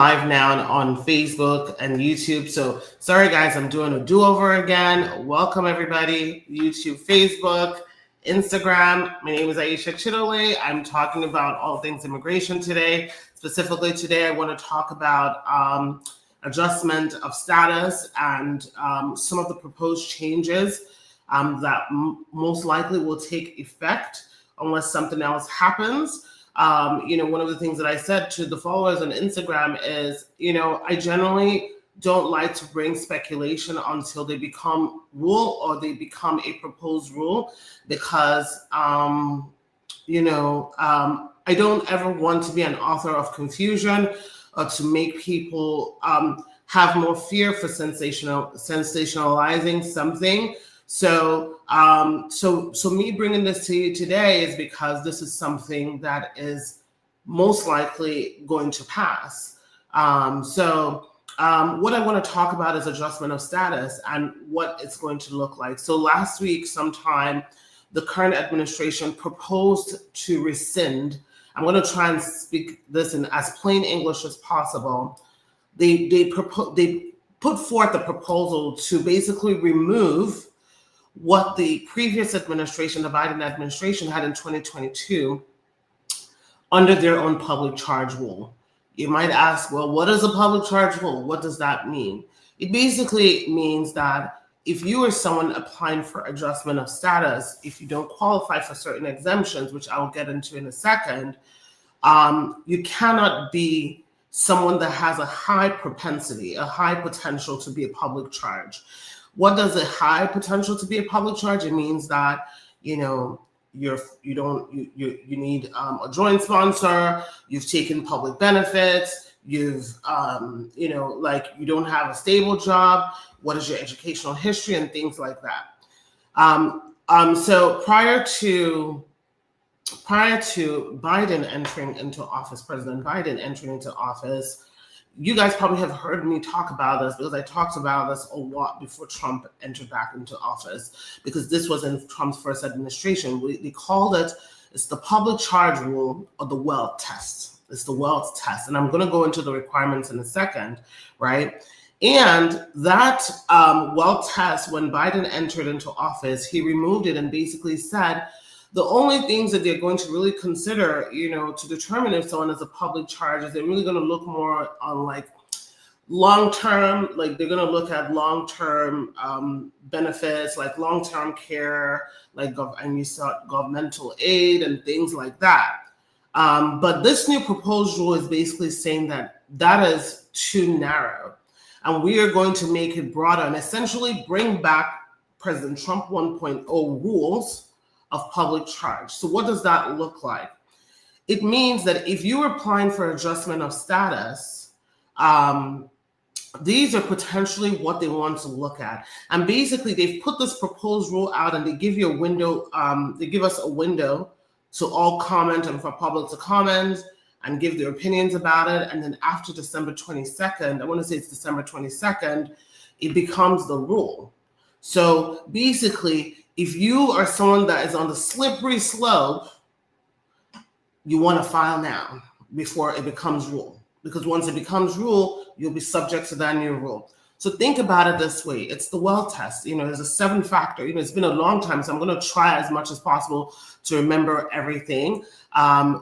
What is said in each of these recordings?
live now on Facebook and YouTube. So sorry guys, I'm doing a do-over again. Welcome everybody, YouTube, Facebook, Instagram. My name is Aisha Chidole. I'm talking about all things immigration today. Specifically today, I want to talk about adjustment of status and some of the proposed changes that most likely will take effect unless something else happens. One of the things that I said to the followers on Instagram is, I generally don't like to bring speculation until they become rule or they become a proposed rule because, I don't ever want to be an author of confusion or to make people have more fear for sensationalizing something. So me bringing this to you today is because this is something that is most likely going to pass. What I want to talk about is adjustment of status and what it's going to look like. So last week, sometime, the current administration proposed to rescind. I'm going to try and speak this in as plain English as possible. They put forth a proposal to basically remove what the previous administration, the Biden administration, had in 2022 under their own public charge rule. You might ask, well, what is a public charge rule? What does that mean? It basically means that if you are someone applying for adjustment of status, if you don't qualify for certain exemptions, which I'll get into in a second, you cannot be someone that has a high propensity, a high potential to be a public charge. What does a high potential to be a public charge? It means that you need a joint sponsor. You've taken public benefits. You don't have a stable job. What is your educational history and things like that. So prior to Biden entering into office, President Biden entering into office. You guys probably have heard me talk about this because I talked about this a lot before Trump entered back into office, because this was in Trump's first administration. They called it's the public charge rule or the wealth test. It's the wealth test. And I'm going to go into the requirements in a second, right? And that wealth test, when Biden entered into office, he removed it and basically said, the only things that they're going to really consider, to determine if someone is a public charge is they're really going to look more on like long-term, like they're going to look at long-term benefits, like long-term care, like and you saw governmental aid and things like that. But this new proposed rule is basically saying that is too narrow. And we are going to make it broader and essentially bring back President Trump 1.0 rules of public charge. So what does that look like? It means that if you're applying for adjustment of status, these are potentially what they want to look at. And basically they've put this proposed rule out and they give you a window, they give us a window to all comment and for public to comment and give their opinions about it. And then after December 22nd, I want to say it's December 22nd, it becomes the rule. So basically, if you are someone that is on the slippery slope, you want to file now before it becomes rule. Because once it becomes rule, you'll be subject to that new rule. So think about it this way. It's the wealth test. There's a 7-factor. It's been a long time, so I'm going to try as much as possible to remember everything.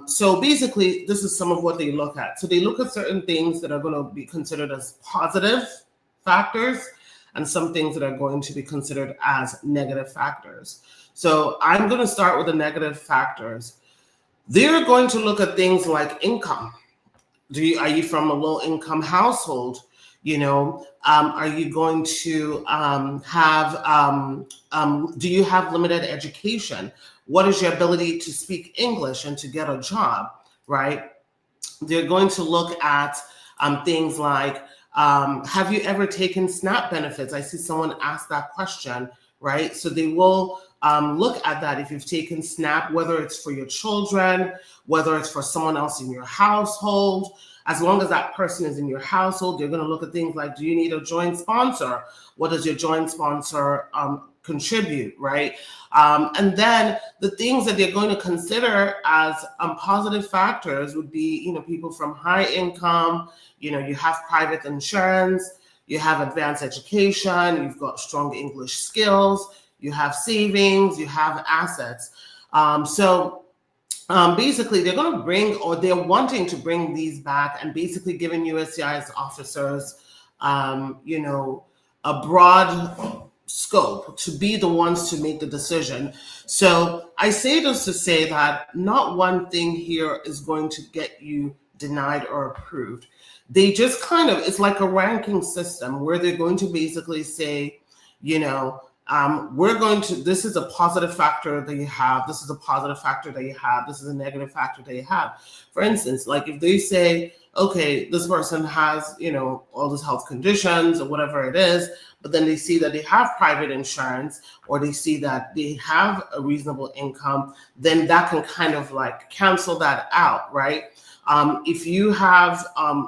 So basically, this is some of what they look at. So they look at certain things that are going to be considered as positive factors, and some things that are going to be considered as negative factors. So I'm going to start with the negative factors. They're going to look at things like income. Are you from a low income household? Are you going to do you have limited education? What is your ability to speak English and to get a job, right? They're going to look at things like, have you ever taken SNAP benefits? I see someone ask that question, right? So they will look at that if you've taken SNAP, whether it's for your children, whether it's for someone else in your household. As long as that person is in your household, they're going to look at things like, do you need a joint sponsor? What does your joint sponsor contribute, right? And then the things that they're going to consider as positive factors would be, people from high income, you have private insurance, you have advanced education, you've got strong English skills, you have savings, you have assets. Basically, they're going to bring, or they're wanting to bring these back and basically giving USCIS officers, a broad scope to be the ones to make the decision. So I say this to say that not one thing here is going to get you denied or approved. They just it's like a ranking system where they're going to basically say, this is a positive factor that you have, this is a positive factor that you have, this is a negative factor that you have. For instance, like if they say, okay, this person has, all these health conditions or whatever it is, but then they see that they have private insurance or they see that they have a reasonable income, then that can kind of like cancel that out, right? If you have,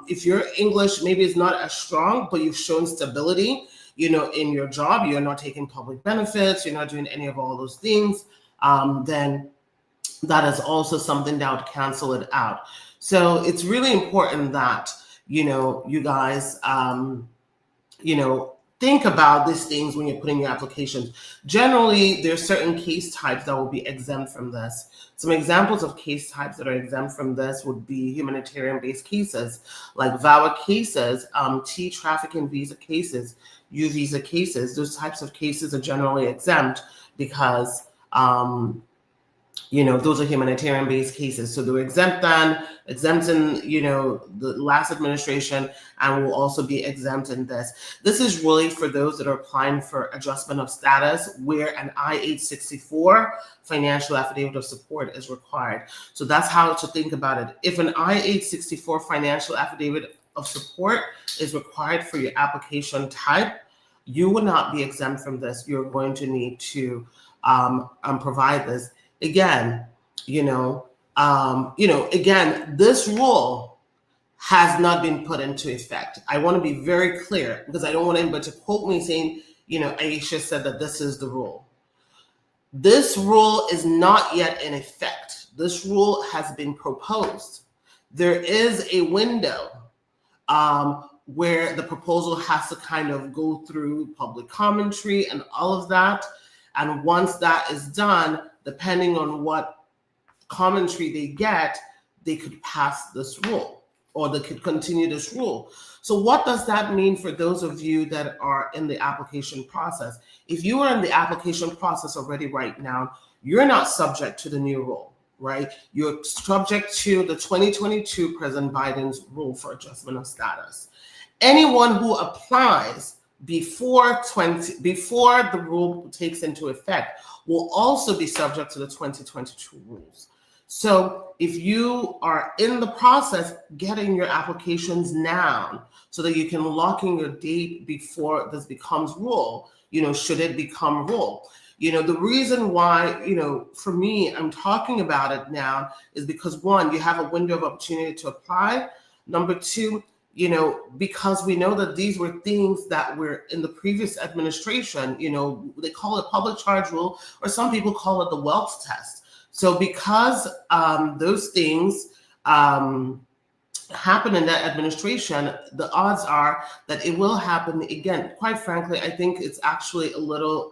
if your English maybe is not as strong, but you've shown stability, in your job, you're not taking public benefits, you're not doing any of all those things, then that is also something that would cancel it out. So it's really important that, you guys, think about these things when you're putting your applications. Generally, there are certain case types that will be exempt from this. Some examples of case types that are exempt from this would be humanitarian-based cases, like VAWA cases, T trafficking visa cases, U visa cases. Those types of cases are generally exempt because those are humanitarian-based cases. So they're exempt in, the last administration, and will also be exempt in this. This is really for those that are applying for adjustment of status where an I-864 financial affidavit of support is required. So that's how to think about it. If an I-864 financial affidavit of support is required for your application type, you will not be exempt from this. You're going to need to provide this. Again, this rule has not been put into effect. I want to be very clear because I don't want anybody to quote me saying, Aisha said that this is the rule. This rule is not yet in effect. This rule has been proposed. There is a window where the proposal has to kind of go through public commentary and all of that. And once that is done, depending on what commentary they get, they could pass this rule or they could continue this rule. So what does that mean for those of you that are in the application process? If you are in the application process already right now, you're not subject to the new rule, right? You're subject to the 2022 President Biden's rule for adjustment of status. Anyone who applies before the rule takes into effect will also be subject to the 2022 rules. So if you are in the process, getting your applications now so that you can lock in your date before this becomes rule, should it become rule. The reason why, for me, I'm talking about it now is because one, you have a window of opportunity to apply. Number two, because we know that these were things that were in the previous administration, they call it public charge rule, or some people call it the wealth test. So because those things happen in that administration, the odds are that it will happen again. Quite frankly, I think it's actually a little,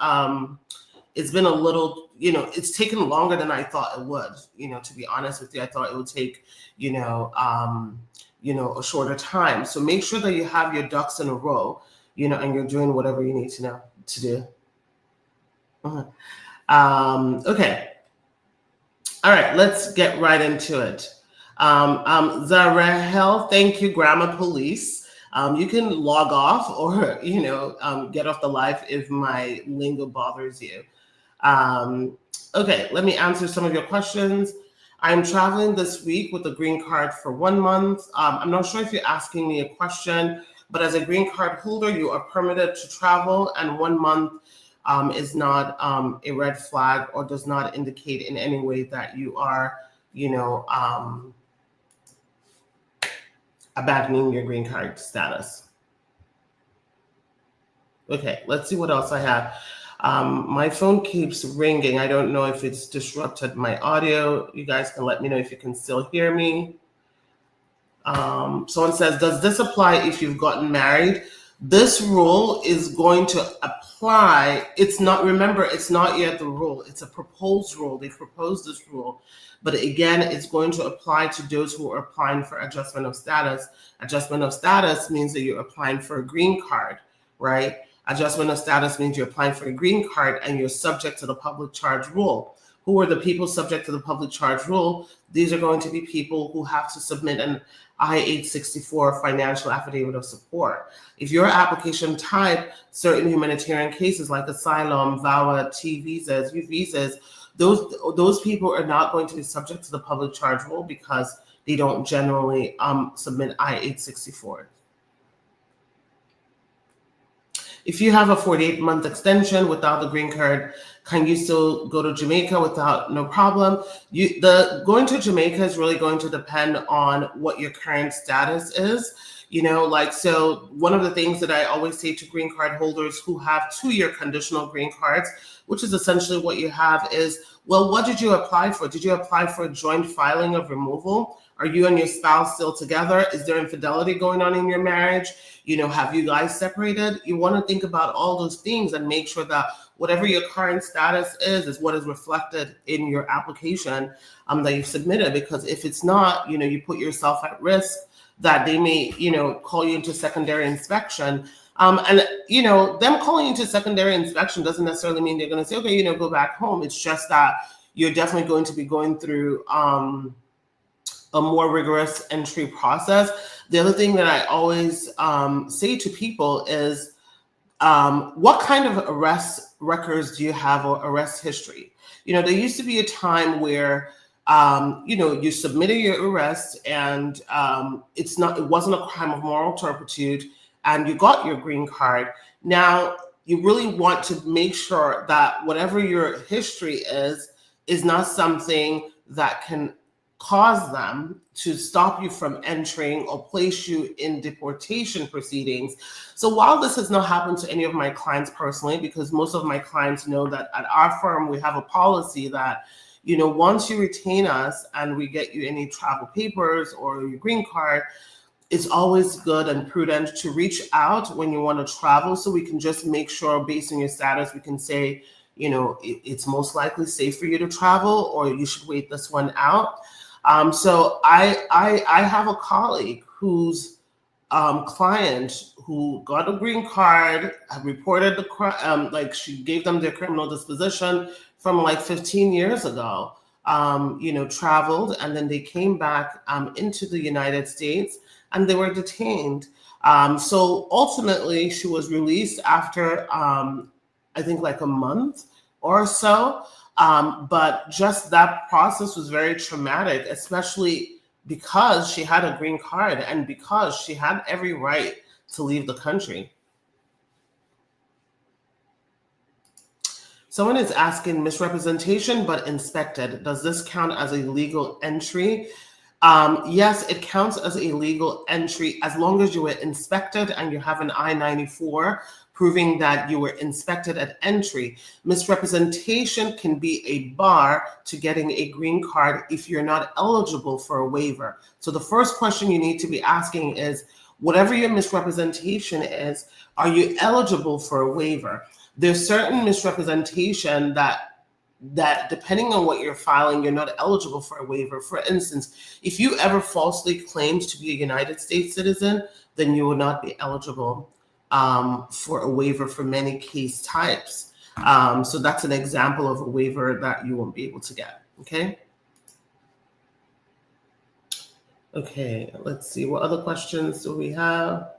it's been a little, it's taken longer than I thought it would. To be honest with you, I thought it would take, a shorter time. So make sure that you have your ducks in a row, and you're doing whatever you need to do. Okay. All right, let's get right into it. Zarahel, thank you, Grammar Police. You can log off or, get off the live if my lingo bothers you. Okay, let me answer some of your questions. I'm traveling this week with a green card for 1 month. I'm not sure if you're asking me a question, but as a green card holder, you are permitted to travel, and 1 month is not a red flag or does not indicate in any way that you are, abandoning your green card status. Okay, let's see what else I have. My phone keeps ringing. I don't know if it's disrupted my audio. You guys can let me know if you can still hear me. Someone says, does this apply if you've gotten married? This rule is going to apply. It's not, remember, it's not yet the rule. It's a proposed rule. They proposed this rule. But again, it's going to apply to those who are applying for adjustment of status. Adjustment of status means that you're applying for a green card, right? Adjustment of status means you're applying for a green card and you're subject to the public charge rule. Who are the people subject to the public charge rule? These are going to be people who have to submit an I-864 financial affidavit of support. If your application type certain humanitarian cases like asylum, VAWA, T visas, U visas, those people are not going to be subject to the public charge rule because they don't generally submit I-864. If you have a 48-month extension without the green card, can you still go to Jamaica without no problem? Going to Jamaica is really going to depend on what your current status is. So one of the things that I always say to green card holders who have 2-year conditional green cards, which is essentially what you have, is, well, what did you apply for? Did you apply for a joint filing of removal? Are you and your spouse still together? Is there infidelity going on in your marriage? Have you guys separated? You want to think about all those things and make sure that whatever your current status is what is reflected in your application that you've submitted. Because if it's not, you put yourself at risk that they may, call you into secondary inspection. And them calling you into secondary inspection doesn't necessarily mean they're going to say, okay, go back home. It's just that you're definitely going to be going through a more rigorous entry process. The other thing that I always say to people is, what kind of arrest records do you have or arrest history? There used to be a time where, you submitted your arrest and it wasn't a crime of moral turpitude and you got your green card. Now, you really want to make sure that whatever your history is not something that can cause them to stop you from entering or place you in deportation proceedings. So while this has not happened to any of my clients personally, because most of my clients know that at our firm, we have a policy that, once you retain us and we get you any travel papers or your green card, it's always good and prudent to reach out when you want to travel so we can just make sure based on your status, we can say, it's most likely safe for you to travel or you should wait this one out. So I have a colleague whose client who got a green card, reported the crime, she gave them their criminal disposition from 15 years ago, traveled, and then they came back into the United States and they were detained. So ultimately she was released after, I think a month or so. But just that process was very traumatic, especially because she had a green card and because she had every right to leave the country. Someone is asking, misrepresentation but inspected, does this count as a legal entry? Yes, it counts as a legal entry as long as you were inspected and you have an I-94 proving that you were inspected at entry. Misrepresentation can be a bar to getting a green card if you're not eligible for a waiver. So the first question you need to be asking is, whatever your misrepresentation is, are you eligible for a waiver? There's certain misrepresentation that depending on what you're filing, you're not eligible for a waiver. For instance, if you ever falsely claimed to be a United States citizen, then you will not be eligible for a waiver for many case types. So that's an example of a waiver that you won't be able to get, okay? Okay, let's see, what other questions do we have?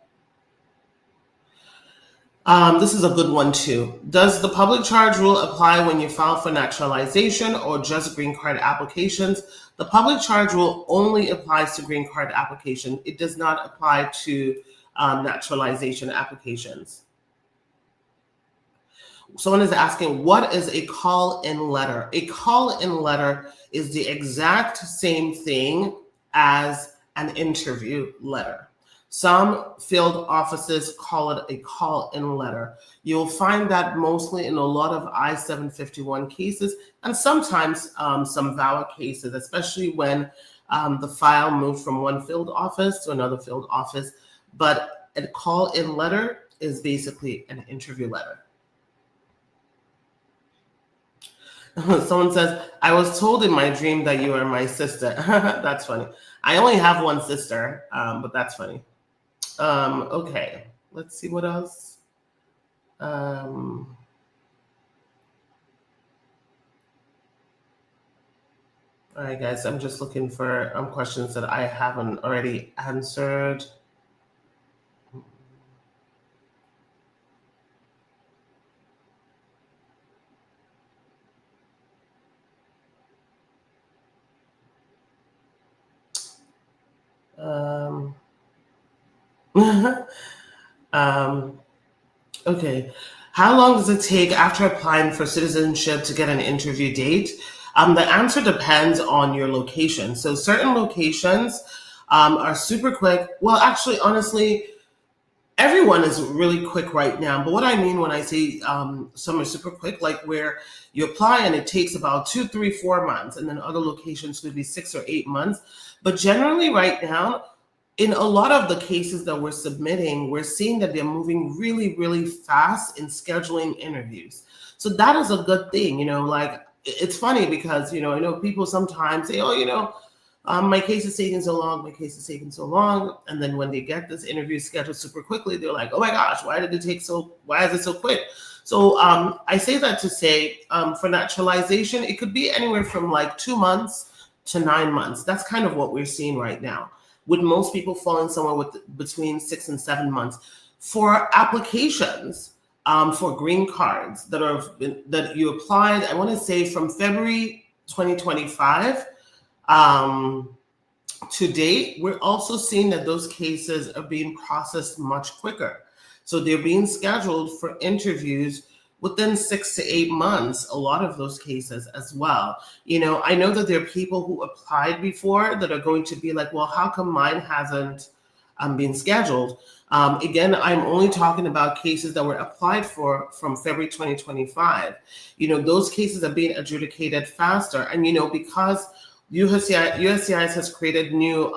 This is a good one too. Does the public charge rule apply when you file for naturalization or just green card applications? The public charge rule only applies to green card application. It does not apply to naturalization applications. Someone is asking, what is a call-in letter? A call-in letter is the exact same thing as an interview letter. Some field offices call it a call-in letter. You'll find that mostly in a lot of I-751 cases and sometimes some VAWA cases, especially when the file moved from one field office to another field office. But a call-in letter is basically an interview letter. Someone says, I was told in my dream that you are my sister. That's funny. I only have one sister, but that's funny. Okay, let's see what else. All right, guys, I'm just looking for questions that I haven't already answered. Okay. How long does it take after applying for citizenship to get an interview date? The answer depends on your location. So certain locations are super quick. Well, actually, honestly, everyone is really quick right now. But what I mean when I say some are super quick, like where you apply and it takes about 2, 3, 4 months, and then other locations could be 6 or 8 months. But generally right now, in a lot of the cases that we're submitting, we're seeing that they're moving really, really fast in scheduling interviews. So that is a good thing, like it's funny because, I know people sometimes say, oh, my case is taking so long, my case is taking so long. And then when they get this interview scheduled super quickly, they're like, oh my gosh, why is it so quick? So I say that to say for naturalization, it could be anywhere from like 2 months to 9 months. That's kind of what we're seeing right now, with most people falling somewhere between 6 and 7 months. For applications for green cards that you applied, I want to say from February 2025 to date, we're also seeing that those cases are being processed much quicker. So they're being scheduled for interviews within 6 to 8 months, a lot of those cases as well. I know that there are people who applied before that are going to be like, well, how come mine hasn't been scheduled? Again, I'm only talking about cases that were applied for from February 2025. Those cases are being adjudicated faster. And, because USCIS has created new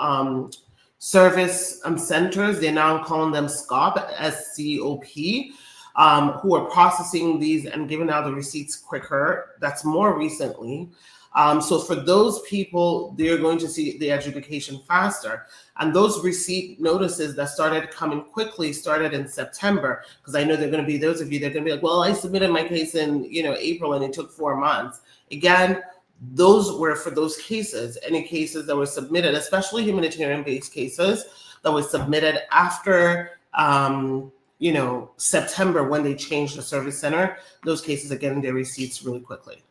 service centers, they're now calling them SCOP, SCOP, who are processing these and giving out the receipts quicker. That's more recently. So for those people, they're going to see the adjudication faster. And those receipt notices that started coming quickly started in September, because I know there are going to be those of you that are going to be like, well, I submitted my case in April and it took 4 months. Again, those were for those cases, any cases that were submitted, especially humanitarian-based cases that were submitted after September, when they changed the service center. Those cases are getting their receipts really quickly.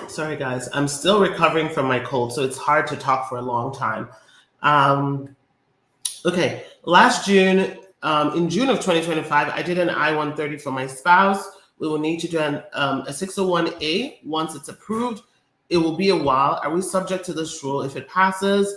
Sorry, guys. I'm still recovering from my cold, so it's hard to talk for a long time. Okay. Last June, in June of 2025, I did an I-130 for my spouse. We will need to do a 601A once it's approved. It will be a while. Are we subject to this rule? If it passes,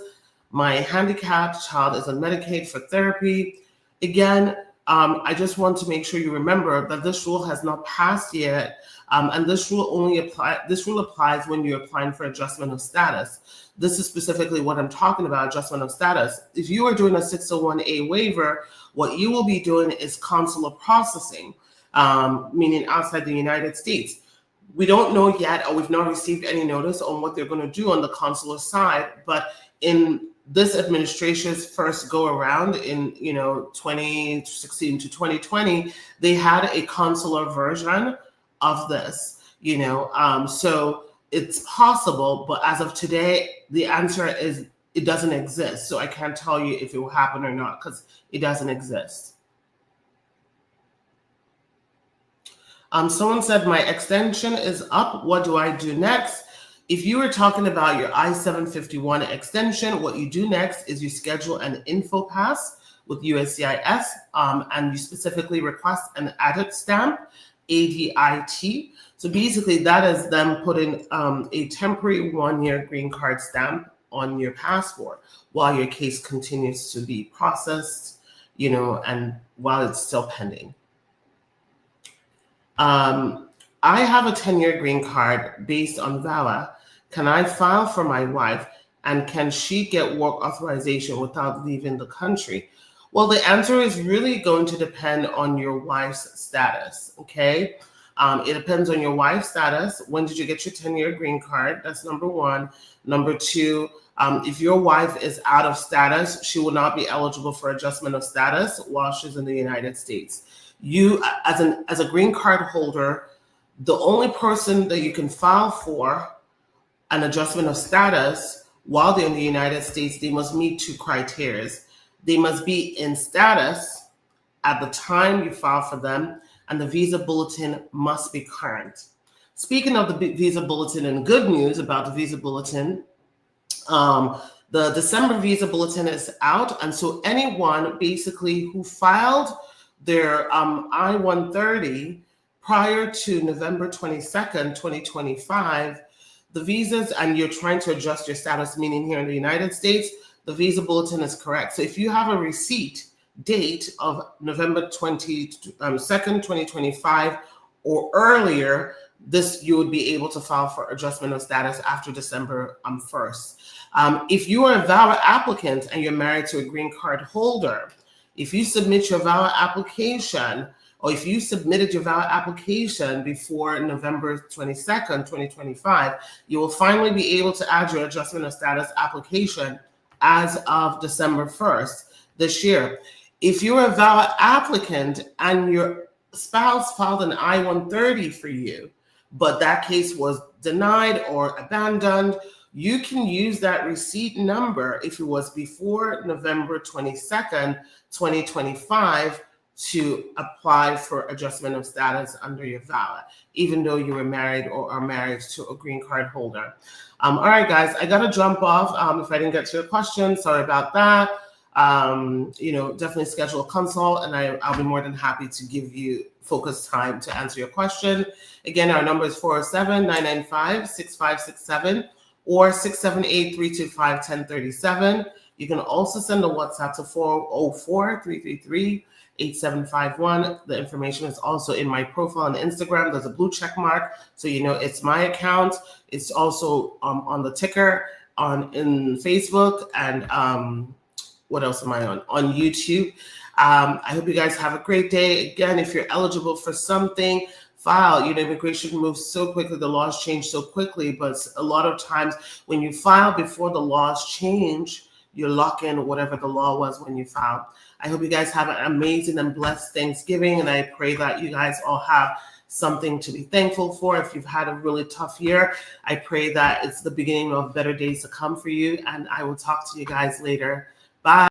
my handicapped child is on Medicaid for therapy. Again, I just want to make sure you remember that this rule has not passed yet, and this rule applies when you're applying for adjustment of status. This is specifically what I'm talking about, adjustment of status. If you are doing a 601A waiver, what you will be doing is consular processing, meaning outside the United States. We don't know yet, or we've not received any notice on what they're going to do on the consular side, but in this administration's first go around in 2016 to 2020, they had a consular version of this, so it's possible, but as of today, the answer is it doesn't exist. So I can't tell you if it will happen or not, because it doesn't exist. Someone said my extension is up. What do I do next? If you were talking about your I-751 extension, what you do next is you schedule an info pass with USCIS, and you specifically request an added stamp, ADIT. So basically that is them putting a temporary 1-year green card stamp on your passport while your case continues to be processed, and while it's still pending. I have a 10-year green card based on VAWA. Can I file for my wife, and can she get work authorization without leaving the country? Well, the answer is really going to depend on your wife's status, okay? It depends on your wife's status. When did you get your 10-year green card? That's number one. Number two, if your wife is out of status, she will not be eligible for adjustment of status while she's in the United States. You, as a green card holder, the only person that you can file for an adjustment of status while they're in the United States, they must meet two criteria. They must be in status at the time you file for them, and the visa bulletin must be current. Speaking of the visa bulletin, and good news about the visa bulletin, the December visa bulletin is out, and so anyone basically who filed their I-130 prior to November 22nd, 2025, the visas, and you're trying to adjust your status, meaning here in the United States, the visa bulletin is correct. So if you have a receipt date of November 22nd, 2025 or earlier, you would be able to file for adjustment of status after December 1st. If you are a VAWA applicant and you're married to a green card holder, if you submit your VAWA application, or if you submitted your VAWA application before November 22nd, 2025, you will finally be able to add your adjustment of status application as of December 1st this year. If you're a VAWA applicant and your spouse filed an I-130 for you, but that case was denied or abandoned, you can use that receipt number if it was before November 22nd, 2025 to apply for adjustment of status under your VAWA, even though you were married or are married to a green card holder. All right, guys, I got to jump off. If I didn't get to your question, sorry about that. Definitely schedule a consult, and I'll be more than happy to give you focused time to answer your question. Again, our number is 407-995-6567 or 678-325-1037. You can also send a WhatsApp to 404-333-8751. The information is also in my profile on Instagram. There's a blue check mark, so you know it's my account. It's also on the ticker in Facebook, and what else am I on? On YouTube. I hope you guys have a great day. Again, if you're eligible for something, file. Immigration moves so quickly, the laws change so quickly, but a lot of times when you file before the laws change, you lock in whatever the law was when you filed. I hope you guys have an amazing and blessed Thanksgiving, and I pray that you guys all have something to be thankful for. If you've had a really tough year, I pray that it's the beginning of better days to come for you, and I will talk to you guys later. Bye.